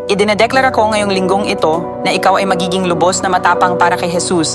Idinedeklara ko ngayong linggong ito na ikaw ay magiging lubos na matapang para kay Jesus,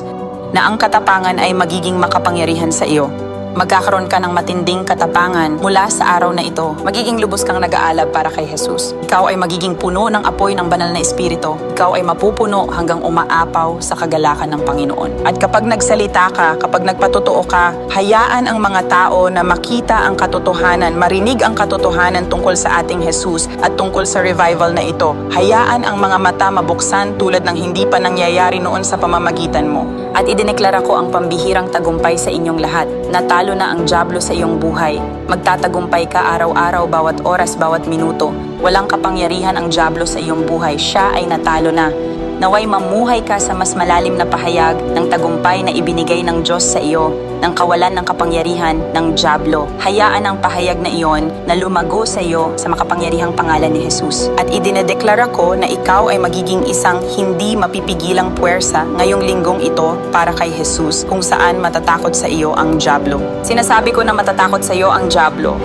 na ang katapangan ay magiging makapangyarihan sa iyo. Magkakaroon ka ng matinding katapangan mula sa araw na ito. Magiging lubos kang nag-aalab para kay Jesus. Ikaw ay magiging puno ng apoy ng banal na espiritu. Ikaw ay mapupuno hanggang umaapaw sa kagalakan ng Panginoon. At kapag nagsalita ka, kapag nagpatotoo ka, hayaan ang mga tao na makita ang katotohanan, marinig ang katotohanan tungkol sa ating Jesus at tungkol sa revival na ito. Hayaan ang mga mata mabuksan tulad ng hindi pa nangyayari noon sa pamamagitan mo. At idineklara ko ang pambihirang tagumpay sa inyong lahat. Natalo na ang dyablo sa iyong buhay. Magtatagumpay ka araw-araw, bawat oras, bawat minuto. Walang kapangyarihan ang dyablo sa iyong buhay. Siya ay natalo na. Naway mamuhay ka sa mas malalim na pahayag ng tagumpay na ibinigay ng Diyos sa iyo, ng kawalan ng kapangyarihan ng dyablo. Hayaan ang pahayag na iyon na lumago sa iyo sa makapangyarihang pangalan ni Jesus. At idinedeklara ko na ikaw ay magiging isang hindi mapipigilang puwersa ngayong linggong ito para kay Jesus, kung saan matatakot sa iyo ang dyablo. Sinasabi ko na matatakot sa iyo ang dyablo.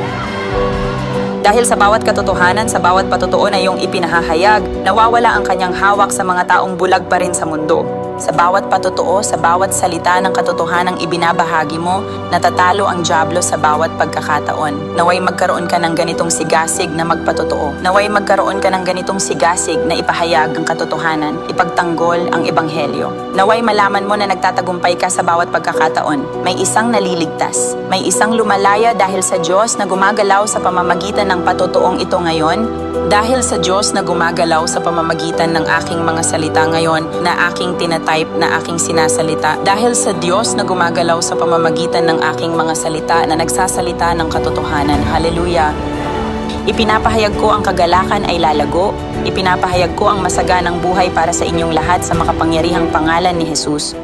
Dahil sa bawat katotohanan, sa bawat patotoo na iyong ipinahahayag, nawawala ang kanyang hawak sa mga taong bulag pa rin sa mundo. Sa bawat patotoo, sa bawat salita ng katotohanang ibinabahagi mo, natatalo ang dyablo sa bawat pagkakataon. Naway magkaroon ka ng ganitong sigasig na magpatotoo. Naway magkaroon ka ng ganitong sigasig na ipahayag ang katotohanan, ipagtanggol ang ebanghelyo. Naway malaman mo na nagtatagumpay ka sa bawat pagkakataon. May isang naliligtas. May isang lumalaya dahil sa Diyos na gumagalaw sa pamamagitan ng patotoong ito ngayon. Dahil sa Diyos na gumagalaw sa pamamagitan ng aking mga salita ngayon na aking tinatype, na aking sinasalita. Dahil sa Diyos na gumagalaw sa pamamagitan ng aking mga salita na nagsasalita ng katotohanan. Hallelujah! Ipinapahayag ko ang kagalakan ay lalago. Ipinapahayag ko ang masaganang buhay para sa inyong lahat sa makapangyarihang pangalan ni Jesus.